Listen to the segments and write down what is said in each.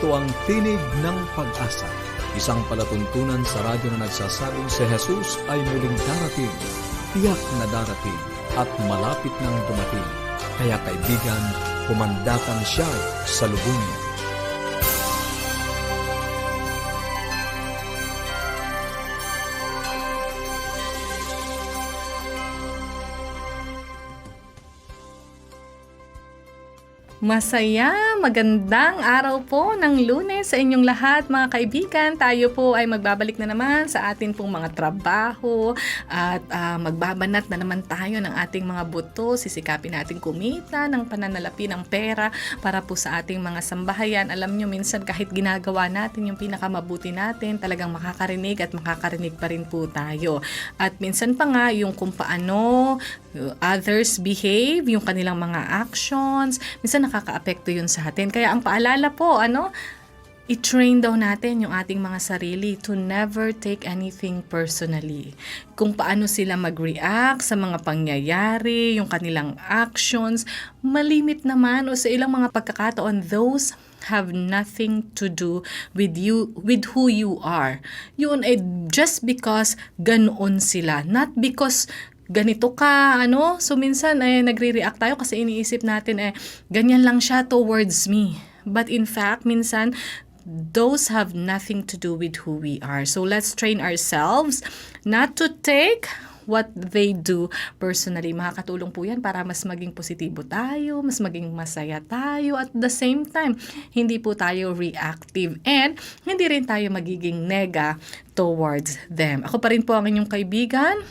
Ito ang Tinig ng Pag-asa, isang palatuntunan sa radyo na nagsasabing si Jesus ay muling darating, tiyak na darating, at malapit nang dumating. Kaya kaibigan, pumandakan siya sa lubungin. Magandang araw po ng Lunes sa inyong lahat mga kaibigan. Tayo po ay magbabalik na naman sa atin pong mga trabaho at magbabanat na naman tayo ng ating mga buto. Sisikapin natin kumita ng pananalapi ng pera para po sa ating mga sambahayan. Alam nyo, minsan kahit ginagawa natin yung pinakamabuti natin, talagang makakarinig at makakarinig pa rin po tayo. At minsan pa nga yung kung paano others behave, yung kanilang mga actions, minsan nakaka-apekto yun sa atin. Kaya ang paalala po, i-train daw natin yung ating mga sarili to never take anything personally. Kung paano sila mag-react sa mga pangyayari, yung kanilang actions, malimit naman o sa ilang mga pagkakataon, those have nothing to do with you, with who you are. Yun ay just because ganoon sila, not because ganito ka, So minsan nagre-react tayo kasi iniisip natin ganyan lang siya towards me. But in fact, minsan those have nothing to do with who we are. So let's train ourselves not to take what they do personally. Makakatulong po yan para mas maging positibo tayo, mas maging masaya tayo, at the same time, hindi po tayo reactive and hindi rin tayo magiging nega towards them. Ako pa rin po ang inyong kaibigan,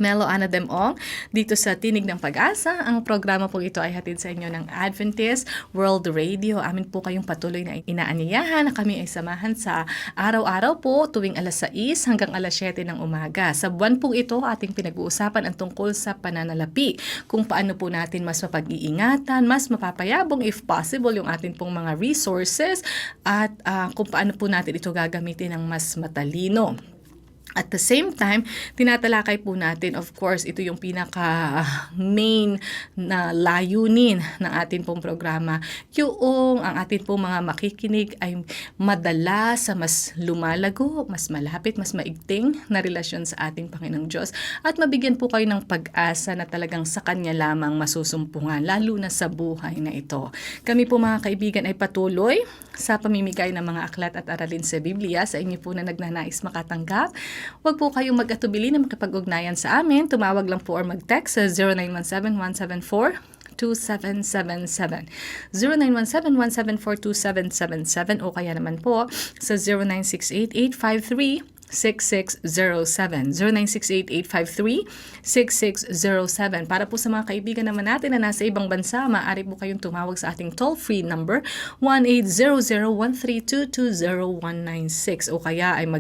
Melo Ana Demong, dito sa Tinig ng Pag-asa. Ang programa po ito ay hatid sa inyo ng Adventist World Radio. Amin po kayong patuloy na inaanyayahan na kami ay samahan sa araw-araw po tuwing alas 6 hanggang alas 7 ng umaga. Sa buwan po ito, ating pinag-uusapan ang tungkol sa pananalapi. Kung paano po natin mas mapag-iingatan, mas mapapayabong if possible yung ating pong mga resources at kung paano po natin ito gagamitin ng mas matalino. At the same time, tinatalakay po natin, of course, ito yung pinaka-main na layunin ng ating pong programa. Yung ang ating pong mga makikinig ay madala sa mas lumalago, mas malapit, mas maigting na relasyon sa ating Panginoong Diyos. At mabigyan po kayo ng pag-asa na talagang sa Kanya lamang masusumpungan, lalo na sa buhay na ito. Kami po mga kaibigan ay patuloy sa pamimigay ng mga aklat at aralin sa Biblia sa inyo po na nagnanais makatanggap. Huwag po kayong mag-atubili na makipag-ugnayan sa amin. Tumawag lang po or mag-text sa 0917-174-2777. 0917-174-2777 o kaya naman po sa 0968-853-6607. 0968-853-6607. Para po sa mga kaibigan naman natin na nasa ibang bansa, maaari po kayong tumawag sa ating toll-free number 1-800-132-20196 o kaya ay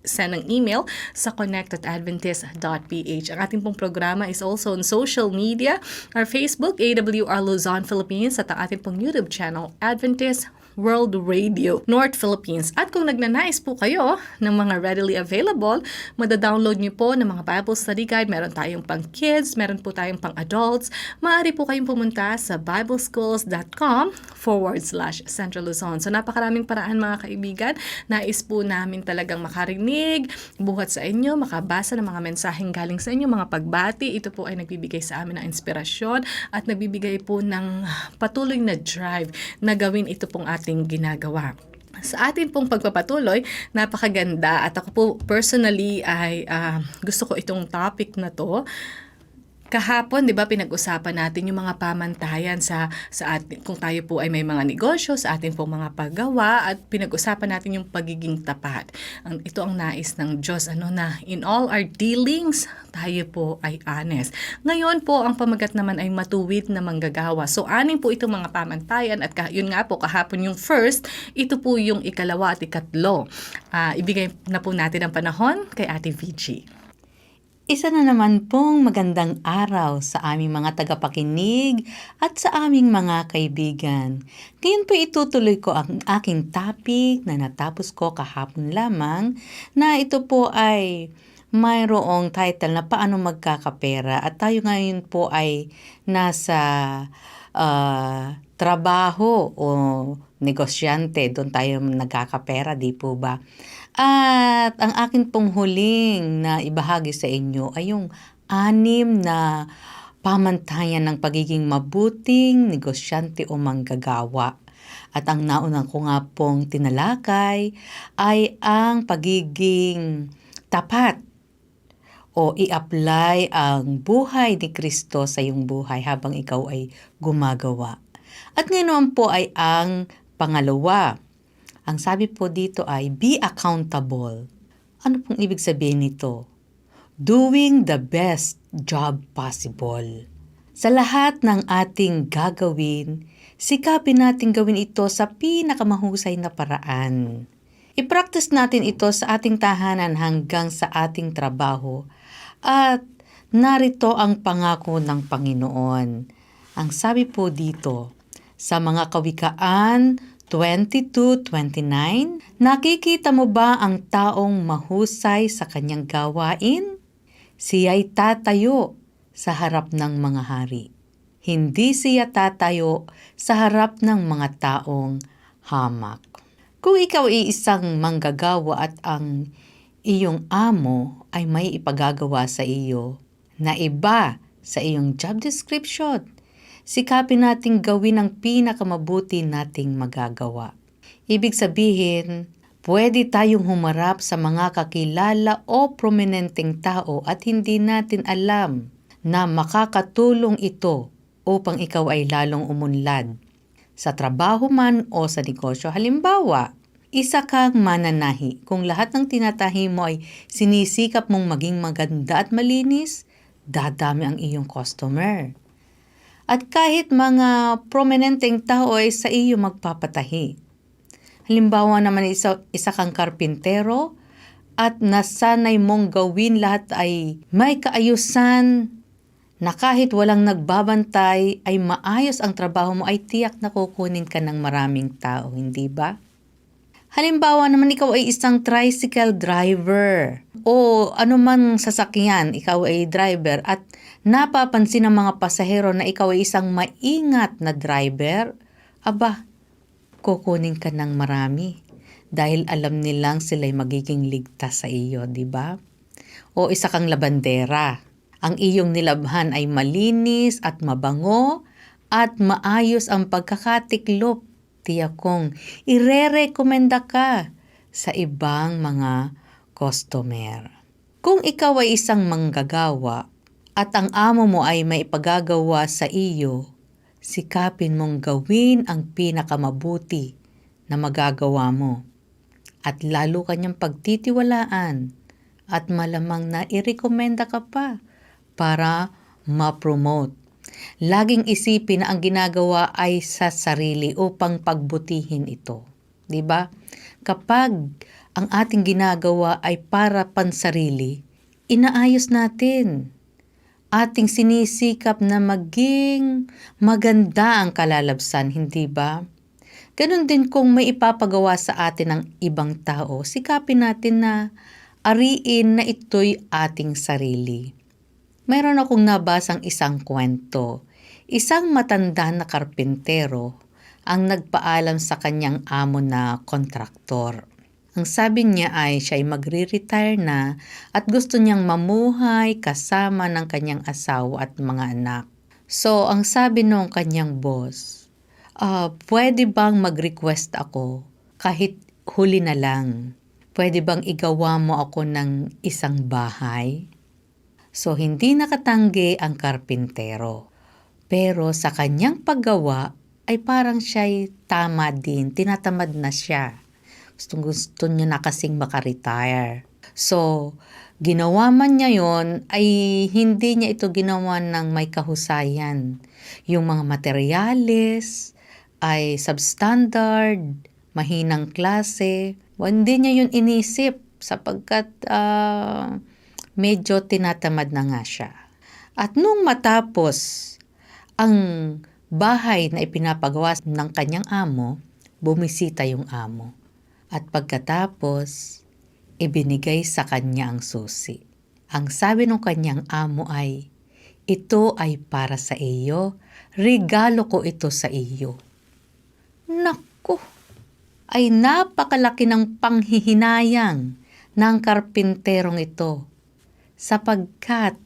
send ng email sa connect@adventist.ph. Ang ating pong programa is also on social media, our Facebook, AWR Luzon, Philippines, at ang ating pong YouTube channel, Adventist World Radio, North Philippines. At kung nagnanais po kayo ng mga readily available, madadownload niyo po ng mga Bible Study Guide. Meron tayong pang kids, meron po tayong pang adults. Maaari po kayong pumunta sa bibleschools.com/Central Luzon. So napakaraming paraan mga kaibigan. Nais po namin talagang makarinig, buhat sa inyo, makabasa ng mga mensaheng galing sa inyo, mga pagbati. Ito po ay nagbibigay sa amin ng inspirasyon at nagbibigay po ng patuloy na drive na gawin ito pong ating ginagawa. Sa atin pong pagpapatuloy, napakaganda at ako po personally ay gusto ko itong topic na to. Kahapon, 'di ba, pinag-usapan natin yung mga pamantayan sa atin kung tayo po ay may mga negosyo, sa atin pong mga paggawa, at pinag-usapan natin yung pagiging tapat. Ito ang nais ng Diyos, na in all our dealings, tayo po ay honest. Ngayon po, ang pamagat naman ay matuwid na manggagawa. So, anin po itong mga pamantayan at yun nga po, kahapon yung first, ito po yung ikalawa at ikatlo. Ibigay na po natin ang panahon kay Ate VG. Isa na naman pong magandang araw sa aming mga tagapakinig at sa aming mga kaibigan. Ngayon po itutuloy ko ang aking topic na natapos ko kahapon lamang, na ito po ay mayroong title na paano magkakapera, at tayo ngayon po ay nasa trabaho o negosyante, doon tayo nagkakapera, di po ba? At ang akin pong huling na ibahagi sa inyo ay yung 6 na pamantayan ng pagiging mabuting negosyante o manggagawa. At ang naunang ko nga pong tinalakay ay ang pagiging tapat o i-apply ang buhay ni Kristo sa iyong buhay habang ikaw ay gumagawa. At ngayon naman po ay ang pangalawa. Ang sabi po dito ay be accountable. Ano pong ibig sabihin nito? Doing the best job possible. Sa lahat ng ating gagawin, sikapin natin gawin ito sa pinakamahusay na paraan. I-practice natin ito sa ating tahanan hanggang sa ating trabaho. At narito ang pangako ng Panginoon. Ang sabi po dito, sa mga Kawikaan 22:29, nakikita mo ba ang taong mahusay sa kanyang gawain? Siya'y tatayo sa harap ng mga hari. Hindi siya tatayo sa harap ng mga taong hamak. Kung ikaw ay isang manggagawa at ang iyong amo ay may ipagagawa sa iyo na iba sa iyong job description, sikapin nating gawin ang pinakamabuti nating magagawa. Ibig sabihin, pwede tayong humarap sa mga kakilala o prominenteng tao at hindi natin alam na makakatulong ito upang ikaw ay lalong umunlad sa trabaho man o sa negosyo. Halimbawa, isa kang mananahi. Kung lahat ng tinatahi mo ay sinisikap mong maging maganda at malinis, dadami ang iyong customer. At kahit mga prominenteng tao ay sa iyo magpapatahi. Halimbawa naman isa kang karpintero at nasanay mong gawin lahat ay may kaayusan na kahit walang nagbabantay ay maayos ang trabaho mo, ay tiyak na kukunin ka ng maraming tao, hindi ba? Halimbawa naman ikaw ay isang tricycle driver o anuman sasakyan, ikaw ay driver at napapansin ng mga pasahero na ikaw ay isang maingat na driver, aba, kukunin ka ng marami dahil alam nilang sila'y magiging ligtas sa iyo, di ba? O isa kang labandera. Ang iyong nilabhan ay malinis at mabango at maayos ang pagkakatiklop. Tiyak kong ire-rekomenda ka sa ibang mga customer. Kung ikaw ay isang manggagawa at ang amo mo ay may ipagagawa sa iyo, sikapin mong gawin ang pinakamabuti na magagawa mo at lalo kanyang pagtitiwalaan at malamang na irekomenda ka pa para ma-promote. Laging isipin na ang ginagawa ay sa sarili upang pagbutihin ito. 'Di ba? Kapag ang ating ginagawa ay para pansarili, inaayos natin. Ating sinisikap na maging maganda ang kalalabsan, hindi ba? Ganon din kung may ipapagawa sa atin ng ibang tao, sikapin natin na ariin na ito'y ating sarili. Mayroon akong nabasang isang kwento. Isang matanda na karpintero ang nagpaalam sa kanyang amo na kontraktor. Ang sabi niya ay siya ay magre-retire na at gusto niyang mamuhay kasama ng kanyang asawa at mga anak. So, ang sabi nung kanyang boss, pwede bang mag-request ako kahit huli na lang? Pwede bang igawa mo ako ng isang bahay? So, hindi nakatanggi ang karpintero. Pero sa kanyang paggawa ay parang siya'y tama din, tinatamad na siya. Gusto niya na kasing makaretire. So, ginawa man niya yon ay hindi niya ito ginawa ng may kahusayan. Yung mga materyales ay substandard, mahinang klase. Hindi niya yun inisip sapagkat medyo tinatamad na nga siya. At nung matapos ang bahay na ipinapagawa ng kanyang amo, bumisita yung amo. At pagkatapos, ibinigay sa kanya ang susi. Ang sabi ng kanyang amo ay, Ito ay para sa iyo. Regalo ko ito sa iyo. Naku! Ay napakalaki ng panghihinayang ng karpinterong ito, sapagkat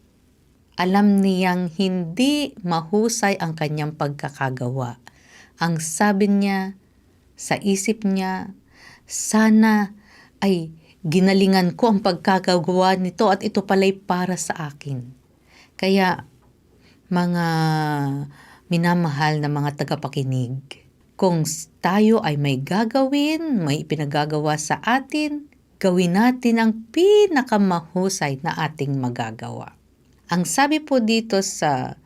alam niyang hindi mahusay ang kanyang pagkakagawa. Ang sabi niya sa isip niya, sana ay ginalingan ko ang pagkakagawa nito at ito pala'y para sa akin. Kaya mga minamahal na mga tagapakinig, kung tayo ay may gagawin, may pinagagawa sa atin, gawin natin ang pinakamahusay na ating magagawa. Ang sabi po dito sa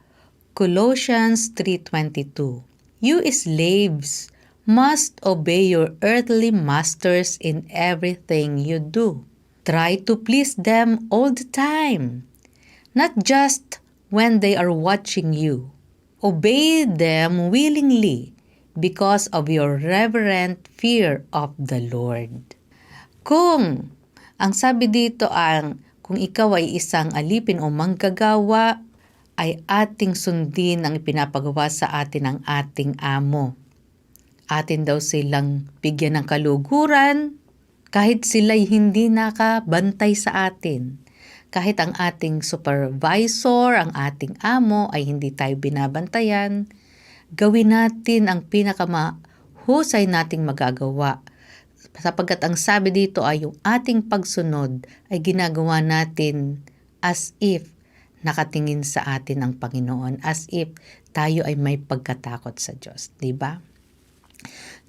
Colossians 3:22, "You slaves must obey your earthly masters in everything you do. Try to please them all the time, not just when they are watching you. Obey them willingly because of your reverent fear of the Lord." Kung ang sabi dito kung ikaw ay isang alipin o manggagawa, ay ating sundin ang ipinapagawa sa atin ng ating amo. Atin daw silang bigyan ng kaluguran kahit sila'y hindi nakabantay sa atin. Kahit ang ating supervisor, ang ating amo ay hindi tayo binabantayan, gawin natin ang pinakamahusay nating magagawa. Sapagkat ang sabi dito ay yung ating pagsunod ay ginagawa natin as if nakatingin sa atin ang Panginoon, as if tayo ay may pagkatakot sa Diyos, di ba?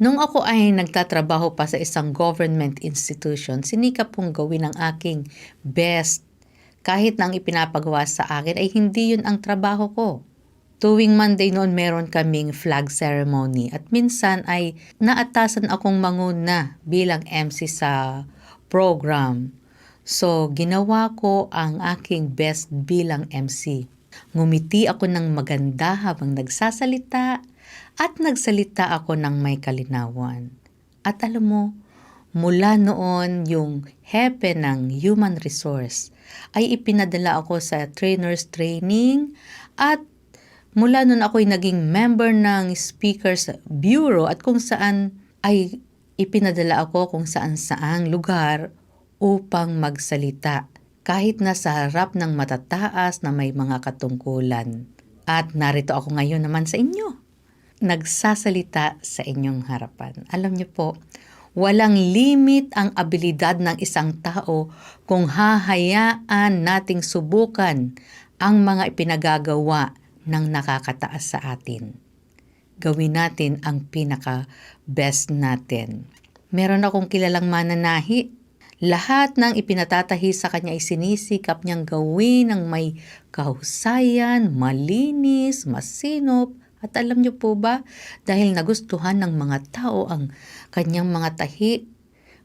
Nung ako ay nagtatrabaho pa sa isang government institution, sinikap kong gawin ang aking best kahit na ang ipinapagawa sa akin ay hindi yun ang trabaho ko. Tuwing Monday noon meron kaming flag ceremony at minsan ay naatasan akong manguna bilang MC sa program. So ginawa ko ang aking best bilang MC. Ngumiti ako ng maganda habang nagsasalita at nagsalita ako ng may kalinawan. At alam mo, mula noon yung hepe ng human resource ay ipinadala ako sa trainers training at mula nun ako'y naging member ng Speakers Bureau at kung saan ay ipinadala ako kung saan-saang lugar upang magsalita kahit nasa harap ng matataas na may mga katungkulan. At narito ako ngayon naman sa inyo, nagsasalita sa inyong harapan. Alam niyo po, walang limit ang abilidad ng isang tao kung hahayaan nating subukan ang mga ipinagagawa ng nakakataas sa atin. Gawin natin ang pinaka-best natin. Meron akong kilalang mananahi. Lahat ng ipinatatahi sa kanya ay sinisikap niyang gawin ng may kahusayan, malinis, masinop. At alam niyo po ba, dahil nagustuhan ng mga tao ang kanyang mga tahi,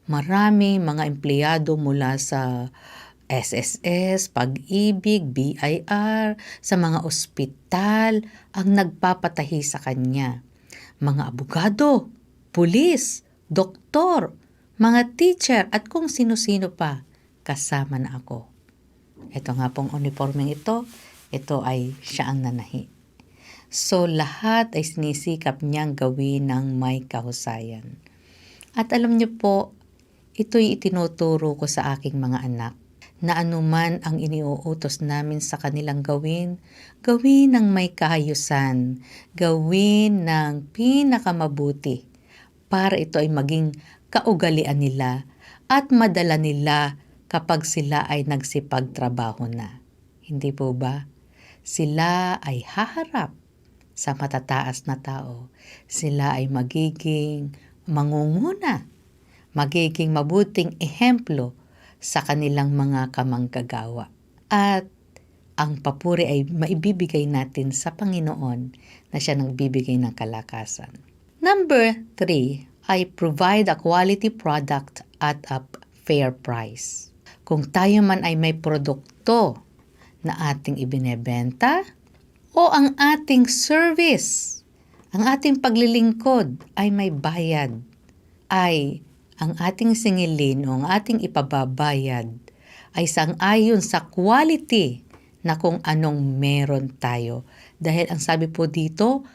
marami mga empleyado mula sa SSS, Pag-ibig, BIR, sa mga ospital ang nagpapatahi sa kanya. Mga abogado, pulis, doktor, mga teacher at kung sino-sino pa, kasama na ako. Ito nga pong uniformeng ito ay siya ang nanahi. So lahat ay sinisikap niyang gawin ng may kahusayan. At alam niyo po, ito'y itinuturo ko sa aking mga anak na anuman ang iniuutos namin sa kanilang gawin, gawin ng may kaayusan, gawin ng pinakamabuti para ito ay maging kaugalian nila at madala nila kapag sila ay nagsipagtrabaho na. Hindi po ba? Sila ay haharap sa matataas na tao. Sila ay magiging mangunguna, magiging mabuting ehemplo sa kanilang mga kamanggagawa. At ang papuri ay maibibigay natin sa Panginoon na siya nagbibigay ng kalakasan. Number 3, I provide a quality product at a fair price. Kung tayo man ay may produkto na ating ibinebenta o ang ating service, ang ating paglilingkod ay may bayad, ay ang ating singilin o ang ating ipababayad ay sang-ayon sa quality na kung anong meron tayo. Dahil ang sabi po dito,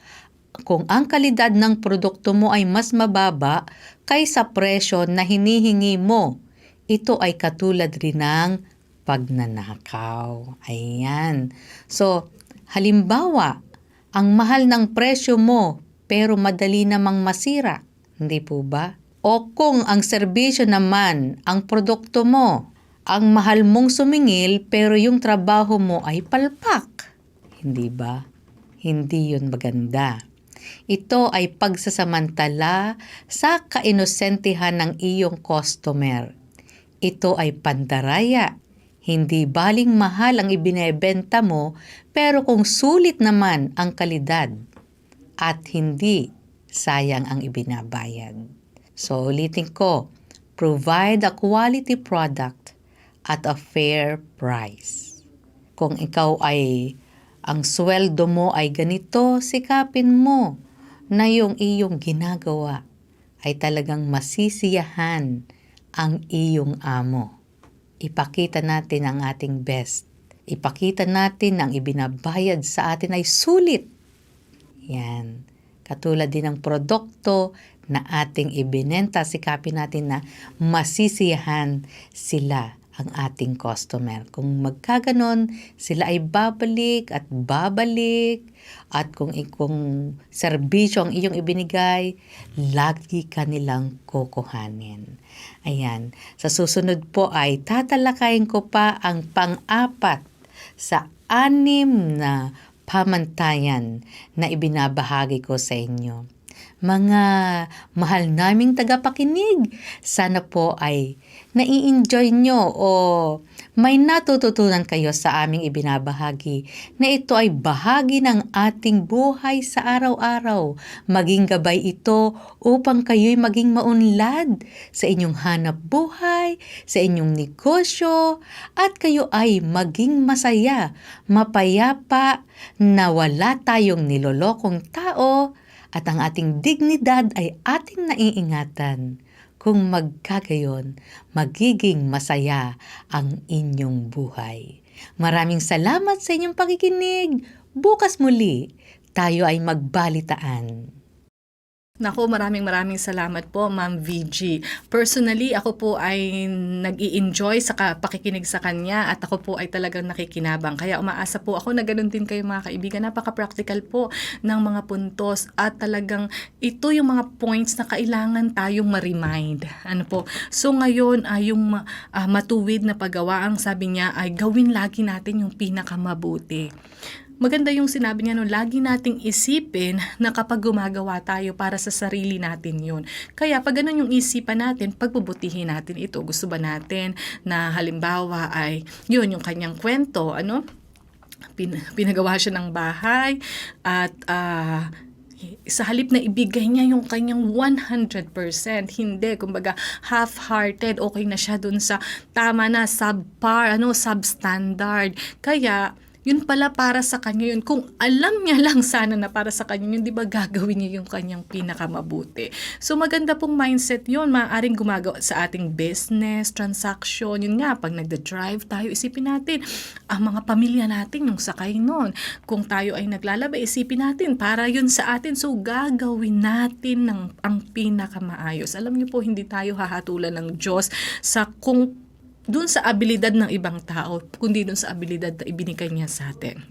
kung ang kalidad ng produkto mo ay mas mababa kaysa presyo na hinihingi mo, ito ay katulad rin ng pagnanakaw. Ayan. So, halimbawa, ang mahal ng presyo mo pero madali namang masira. Hindi po ba? O kung ang serbisyo naman, ang produkto mo, ang mahal mong sumingil pero yung trabaho mo ay palpak. Hindi ba? Hindi yun maganda. Ito ay pagsasamantala sa kainosentehan ng iyong customer. Ito ay pandaraya. Hindi baling mahal ang ibinebenta mo pero kung sulit naman ang kalidad at hindi sayang ang ibinabayad. So ulitin ko, provide a quality product at a fair price. Kung ikaw ay ang sweldo mo ay ganito, sikapin mo na yung iyong ginagawa ay talagang masisiyahan ang iyong amo. Ipakita natin ang ating best. Ipakita natin ang ibinabayad sa atin ay sulit. Yan. Katulad din ng produkto na ating ibinenta, sikapin natin na masisiyahan sila ang ating customer. Kung magkaganon, sila ay babalik at babalik. At kung serbisyo ang iyong ibinigay, lagi ka nilang kukuhanin. Ayan. Sa susunod po ay tatalakayin ko pa ang pang-apat sa 6 na pamantayan na ibinabahagi ko sa inyo. Mga mahal naming tagapakinig, sana po ay nai-enjoy nyo o may natututunan kayo sa aming ibinabahagi na ito ay bahagi ng ating buhay sa araw-araw. Maging gabay ito upang kayo'y maging maunlad sa inyong hanap buhay, sa inyong negosyo, at kayo ay maging masaya, mapayapa, na wala tayong nilolokong tao, at ang ating dignidad ay ating naiingatan. Kung magkagayon, magiging masaya ang inyong buhay. Maraming salamat sa inyong pakikinig. Bukas muli, tayo ay magbalitaan. Naku, maraming salamat po, Ma'am VG. Personally, ako po ay nag-i-enjoy sa pakikinig sa kanya at ako po ay talagang nakikinabang. Kaya umaasa po ako na ganun din kayo mga kaibigan. Napaka-practical po ng mga puntos at talagang ito yung mga points na kailangan tayong ma-remind. Ano po? So ngayon ay yung matuwid na paggawa, ang sabi niya ay gawin lagi natin yung pinakamabuti. Maganda yung sinabi niya, no, lagi nating isipin na kapag gumagawa tayo para sa sarili natin yun. Kaya pag ganun yung isipan natin, pagbubutihin natin ito. Gusto ba natin na halimbawa ay yun yung kanyang kwento, ano? Pinagawa siya ng bahay at sa halip na ibigay niya yung kanyang 100%, hindi, kumbaga half-hearted, okay na siya dun sa tama na, subpar, substandard. Kaya yun pala para sa kanya yun. Kung alam niya lang sana na para sa kanya yun, di ba gagawin niya yung kanyang pinakamabuti. So maganda pong mindset yun. Maaaring gumagawa sa ating business, transaction. Yun nga, pag nagda-drive tayo, isipin natin, ang mga pamilya natin yung sakay nun. Kung tayo ay naglalaba, isipin natin, para yun sa atin. So gagawin natin ang pinakamaayos. Alam niyo po, hindi tayo hahatulan ng Diyos sa kung dun sa abilidad ng ibang tao, kundi dun sa abilidad na ibinigay niya sa atin.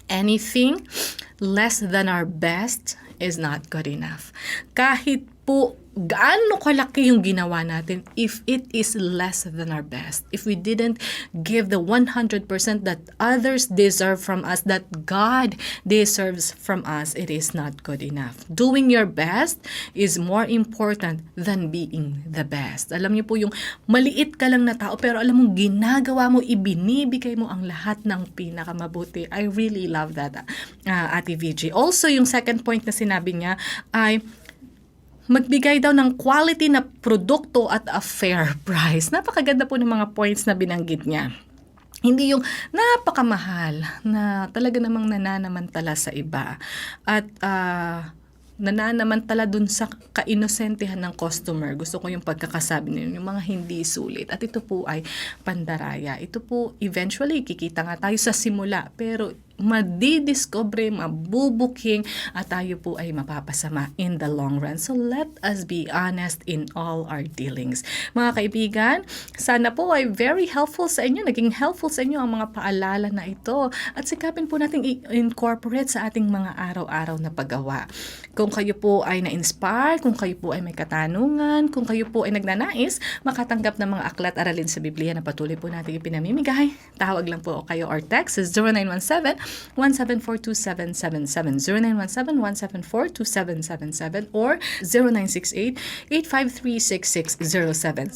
Anything less than our best is not good enough. Kahit po gaano kalaki yung ginawa natin, if it is less than our best, if we didn't give the 100% that others deserve from us, that God deserves from us, it is not good enough. Doing your best is more important than being the best. Alam niyo po, yung maliit ka lang na tao, pero alam mo, ginagawa mo, ibinibigay mo ang lahat ng pinakamabuti. I really love that, Ate VG. Also, yung second point na sinabi niya ay magbigay daw ng quality na produkto at a fair price. Napakaganda po ng mga points na binanggit niya. Hindi yung napakamahal na talaga namang nananamantala sa iba. At nananamantala dun sa kainosentehan ng customer. Gusto ko yung pagkakasabi ninyo, yung mga hindi sulit. At ito po ay pandaraya. Ito po, eventually, kikita nga tayo sa simula. Pero madidiscover, mabubuking, at tayo po ay mapapasama in the long run. So let us be honest in all our dealings. Mga kaibigan, sana po ay very helpful sa inyo, naging helpful sa inyo ang mga paalala na ito. At sikapin po natin i-incorporate sa ating mga araw-araw na paggawa. Kung kayo po ay na-inspire, kung kayo po ay may katanungan, kung kayo po ay nagnanais, makatanggap ng mga aklat aralin sa Biblia na patuloy po natin ipinamimigay, tawag lang po kayo or text is 0917-1742777, 0917-1742777, or 0968-853-6607,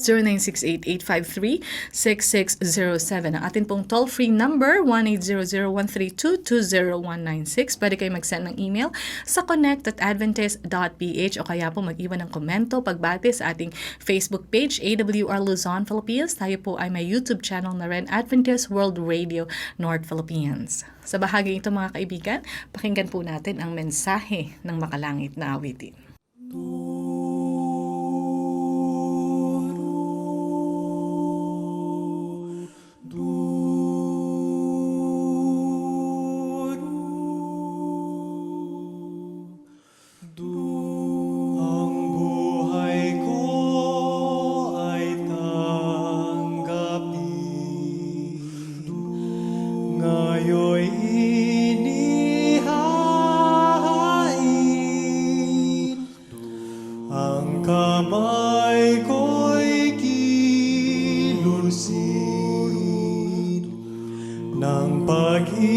0968-853-6607. Ang atin pong toll-free number, 1-800-132-20196. Pwede kayo mag-send ng email sa connect@adventist.ph o kaya po mag-iwan ng komento, pagbati sa ating Facebook page, AWR Luzon, Philippines. Tayo po ay may YouTube channel na rin, Adventist World Radio North Philippines. Sa bahagi ito mga kaibigan, pakinggan po natin ang mensahe ng makalangit na awitin.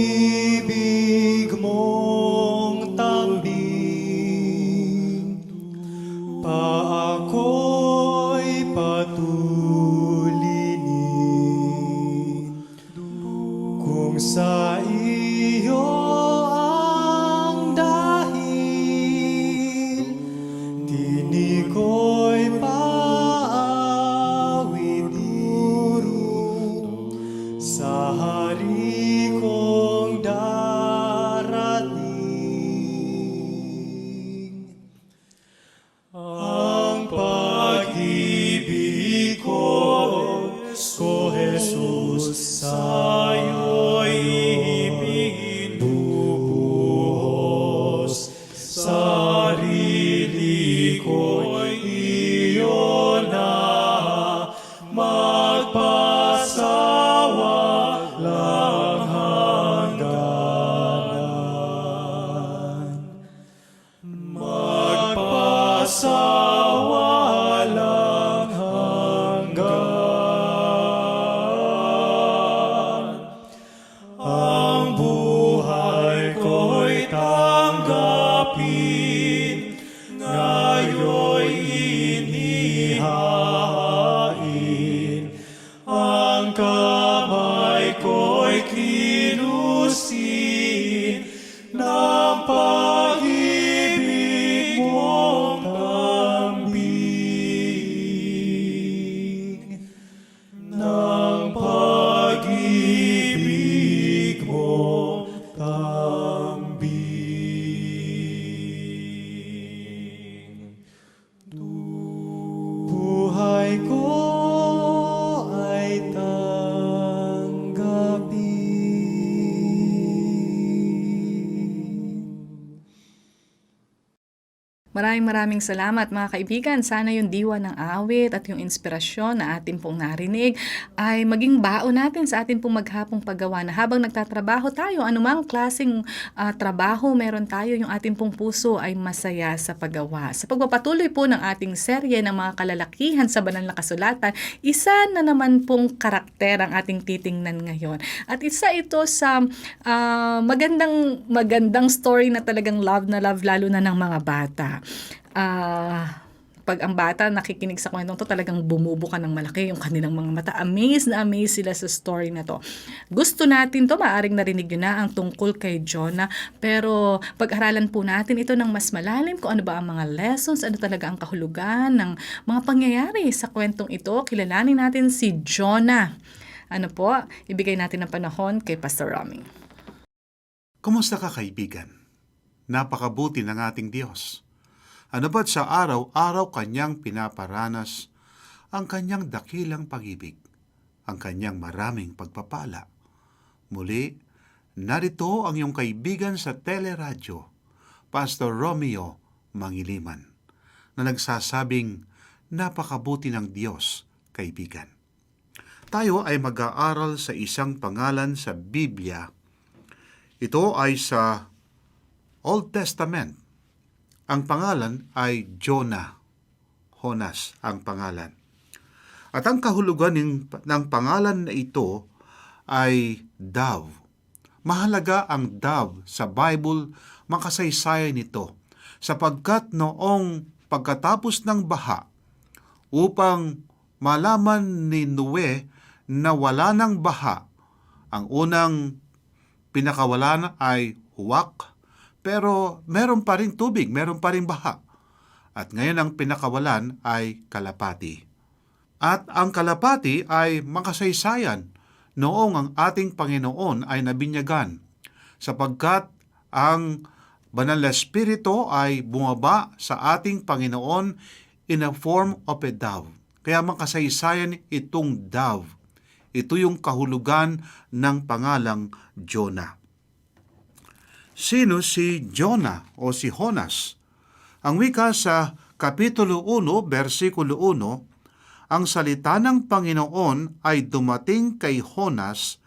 Pag-ibig mong tambing, ako'y patulinin. Kung sa iyo ang dahil, tinig ko'y paawitin sa hari kong darating. Ang pag-ibig ko, Jesus, sa'yo'y ibinubuhos. Sarili ko'y iyo na magpasawa lang hangganan. Magpasawa lang hanggan. Ang buhay ko'y tanggapin, ngayon'y inihain. Ang kamay ko'y kinusin ng pag-ibig mong tambing, ng pag-ibig mong tambing. Buhay ko ay tanggapin. Maraming salamat mga kaibigan. Sana yung diwa ng awit at yung inspirasyon na atin pong narinig ay maging baon natin sa atin pong maghapong paggawa na habang nagtatrabaho tayo, anumang klaseng trabaho meron tayo, yung ating pong puso ay masaya sa paggawa. Sa pagpapatuloy po ng ating serye ng mga kalalakihan sa banal na kasulatan, isa na naman pong karakter ang ating titingnan ngayon. At isa ito sa magandang story na talagang love na love lalo na ng mga bata. Pag ang bata nakikinig sa kwentong to, talagang bumubuka ng malaki yung kanilang mga mata. Amazed na amazed sila sa story na to. Gusto natin to, maaring narinig yun na ang tungkol kay Jonah, pero pag-aralan po natin ito ng mas malalim kung ano ba ang mga lessons, ano talaga ang kahulugan ng mga pangyayari sa kwentong ito. Kilalanin natin si Jonah. Ano po, ibigay natin ang panahon kay Pastor Romy. Kumusta ka, kaibigan? Napakabuti ng ating Diyos. Ano ba't sa araw-araw kanyang pinaparanas ang kanyang dakilang pag-ibig, ang kanyang maraming pagpapala. Muli, narito ang iyong kaibigan sa teleradyo, Pastor Romeo Mangiliman, na nagsasabing, napakabuti ng Diyos, kaibigan. Tayo ay mag-aaral sa isang pangalan sa Biblia. Ito ay sa Old Testament. Ang pangalan ay Jonah. Honas ang pangalan. At ang kahulugan ng pangalan na ito ay dove. Mahalaga ang dove sa Bible, makasaysayan nito, sapagkat noong pagkatapos ng baha, upang malaman ni Noe na wala ng baha, ang unang pinakawalan ay huwak, pero meron pa rin tubig, meron pa rin baha. At ngayon ang pinakawalan ay kalapati. At ang kalapati ay makasaysayan noong ang ating Panginoon ay nabinyagan, sapagkat ang Banal na Espiritu ay bumaba sa ating Panginoon in a form of a dove. Kaya makasaysayan itong dove. Ito yung kahulugan ng pangalang Jonah. Sino si Jonah o si Honas? Ang wika sa Kapitulo 1, versikulo 1, ang salita ng Panginoon ay dumating kay Honas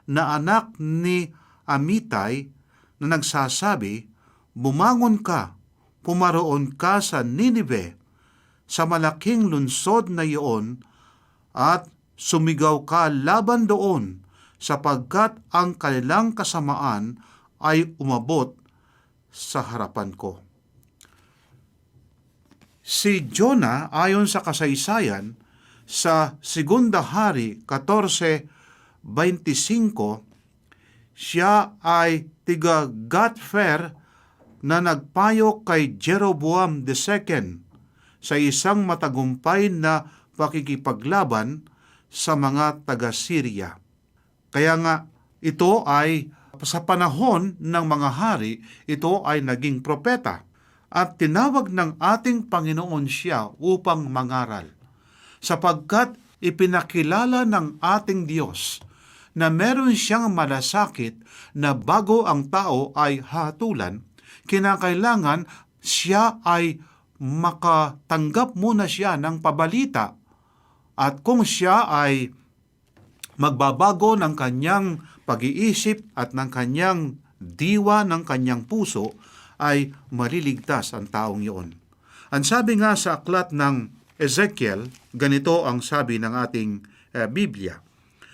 na anak ni Amitay na nagsasabi, "Bumangon ka, pumaroon ka sa Ninive, sa malaking lungsod na iyon, at sumigaw ka laban doon, sapagkat ang kanilang kasamaan ay umabot sa harapan ko." Si Jonah, ayon sa kasaysayan, sa Segunda Hari 14:25, siya ay tiga Gat-Fer na nagpayo kay Jeroboam II sa isang matagumpay na pakikipaglaban sa mga taga-Syria. Kaya nga, ito ay sa panahon ng mga hari, ito ay naging propeta at tinawag ng ating Panginoon siya upang mangaral, sapagkat ipinakilala ng ating Diyos na meron siyang malasakit na bago ang tao ay hatulan, kinakailangan siya ay makatanggap muna siya ng pabalita, at kung siya ay magbabago ng kanyang pag-iisip at ng kanyang diwa, ng kanyang puso, ay maliligtas ang taong iyon. Ang sabi nga sa aklat ng Ezekiel, ganito ang sabi ng ating Biblia.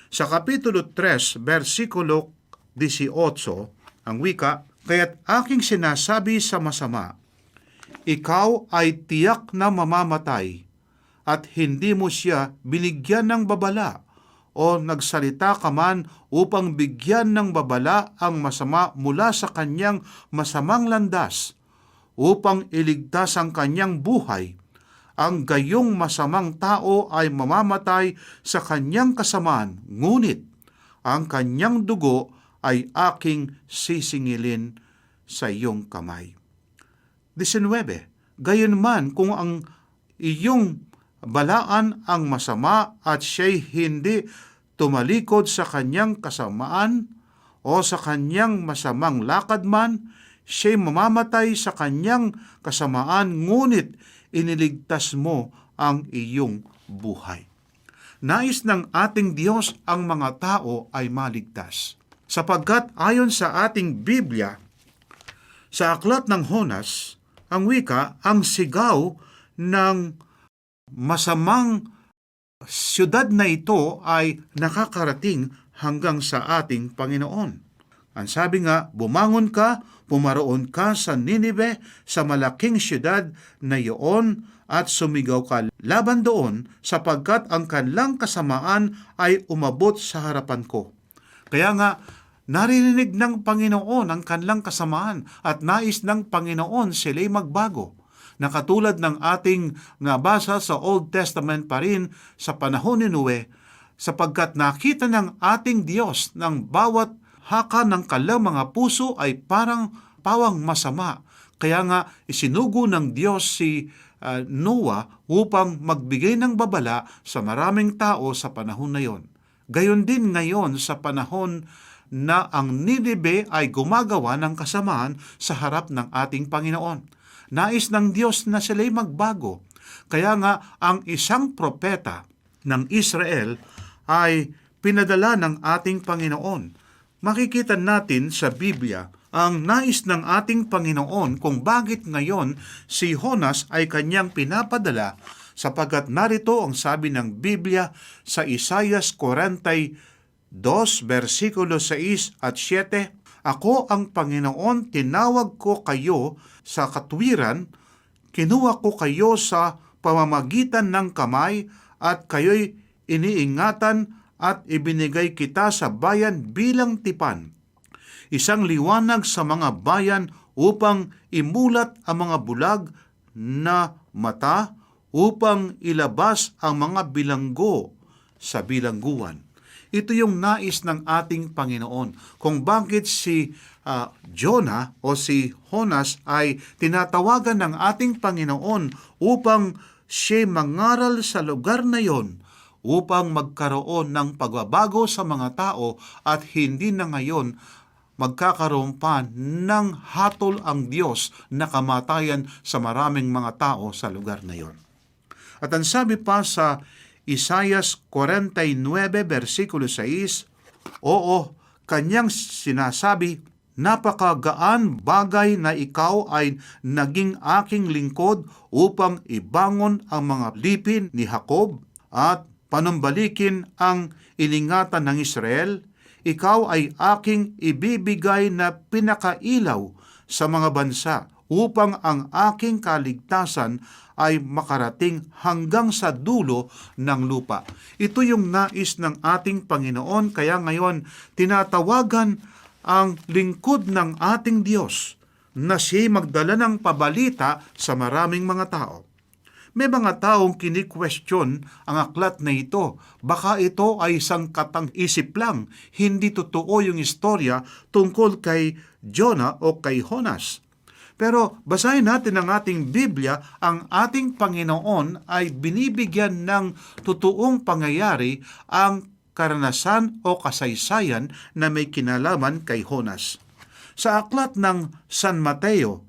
Sa Kapitulo 3, versikulo 18, ang wika, "Kaya't aking sinasabi sa masama, ikaw ay tiyak na mamamatay, at hindi mo siya binigyan ng babala, o nagsalita ka man upang bigyan ng babala ang masama mula sa kanyang masamang landas, upang iligtas ang kanyang buhay. Ang gayong masamang tao ay mamamatay sa kanyang kasamaan, ngunit ang kanyang dugo ay aking sisingilin sa iyong kamay." 19. Gayunman kung ang iyong balaan ang masama at siya'y hindi tumalikod sa kanyang kasamaan o sa kanyang masamang lakad man, siya'y mamamatay sa kanyang kasamaan, ngunit iniligtas mo ang iyong buhay. Nais ng ating Diyos ang mga tao ay maligtas, sapagkat ayon sa ating Biblia, sa aklat ng Honas, ang wika, ang sigaw ng masamang siyudad na ito ay nakakarating hanggang sa ating Panginoon. Ang sabi nga, "Bumangon ka, pumaroon ka sa Ninive, sa malaking siyudad na iyon, at sumigaw ka laban doon, sapagkat ang kanilang kasamaan ay umabot sa harapan ko." Kaya nga, naririnig ng Panginoon ang kanilang kasamaan at nais ng Panginoon sila'y magbago. Na katulad ng ating nabasa sa Old Testament pa rin sa panahon ni Noe, sapagkat nakita ng ating Diyos ng bawat haka ng kanilang mga puso ay parang pawang masama. Kaya nga isinugo ng Diyos si Noah upang magbigay ng babala sa maraming tao sa panahon na yon. Gayon din ngayon sa panahon na ang Ninibe ay gumagawa ng kasamaan sa harap ng ating Panginoon. Nais ng Diyos na sila'y magbago. Kaya nga ang isang propeta ng Israel ay pinadala ng ating Panginoon. Makikita natin sa Biblia ang nais ng ating Panginoon kung bakit ngayon si Jonas ay kanyang pinapadala, sapagkat narito ang sabi ng Biblia sa Isaias 42, versikulo 6 at 7, Ako ang Panginoon, tinawag ko kayo sa katwiran, kinuha ko kayo sa pamamagitan ng kamay, at kayo'y iniingatan at ibinigay kita sa bayan bilang tipan. Isang liwanag sa mga bayan upang imulat ang mga bulag na mata, upang ilabas ang mga bilanggo sa bilangguan. Ito yung nais ng ating Panginoon. Kung bakit si Jonah o si Jonas ay tinatawagan ng ating Panginoon upang siya mangaral sa lugar na yon, upang magkaroon ng pagbabago sa mga tao at hindi na ngayon magkakaroon pa ng hatol ang Diyos na kamatayan sa maraming mga tao sa lugar na yon. At ang sabi pa sa Isaias 49, versikulo 6, Oo, kanyang sinasabi, Napakagaan bagay na ikaw ay naging aking lingkod upang ibangon ang mga lipin ni Jacob at panumbalikin ang iningatan ng Israel. Ikaw ay aking ibibigay na pinakailaw sa mga bansa upang ang aking kaligtasan ay makarating hanggang sa dulo ng lupa. Ito yung nais ng ating Panginoon, kaya ngayon tinatawagan ang lingkod ng ating Diyos na siya magdala ng pabalita sa maraming mga tao. May mga taong kini-question ang aklat na ito. Baka ito ay isang katang-isip lang, hindi totoo yung istorya tungkol kay Jonah o kay Jonas. Pero basahin natin ang ating Biblia, ang ating Panginoon ay binibigyan ng totoong pangyayari ang karanasan o kasaysayan na may kinalaman kay Jonas. Sa aklat ng San Mateo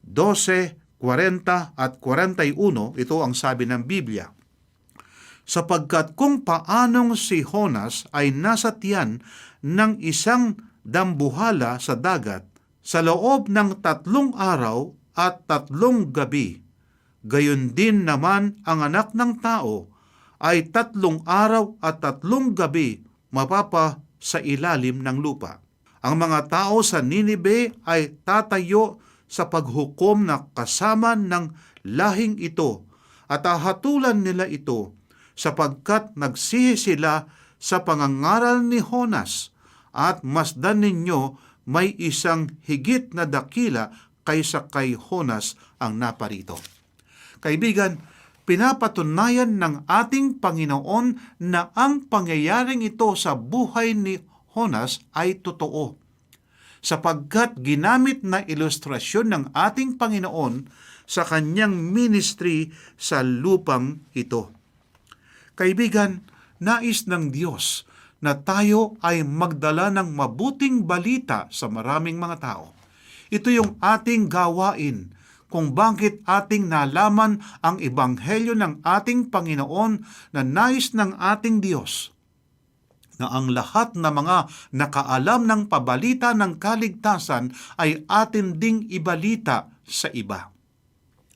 12:40 at 41, ito ang sabi ng Biblia, Sapagkat kung paanong si Jonas ay nasa tiyan ng isang dambuhala sa dagat, sa loob ng 3 araw at 3 gabi, gayon din naman ang anak ng tao ay 3 araw at 3 gabi mapapa sa ilalim ng lupa. Ang mga tao sa Ninibe ay tatayo sa paghukom na kasama ng lahing ito at hahatulan nila ito sapagkat nagsihi sila sa pangangaral ni Jonas at masdan ninyo may isang higit na dakila kaysa kay Jonas ang naparito. Kaibigan, pinapatunayan ng ating Panginoon na ang pangyayaring ito sa buhay ni Jonas ay totoo, sapagkat ginamit na ilustrasyon ng ating Panginoon sa kanyang ministry sa lupang ito. Kaibigan, nais ng Diyos na tayo ay magdala ng mabuting balita sa maraming mga tao. Ito yung ating gawain kung bakit ating nalaman ang ebanghelyo ng ating Panginoon na nais ng ating Diyos, na ang lahat na mga nakaalam ng pabalita ng kaligtasan ay atin ding ibalita sa iba.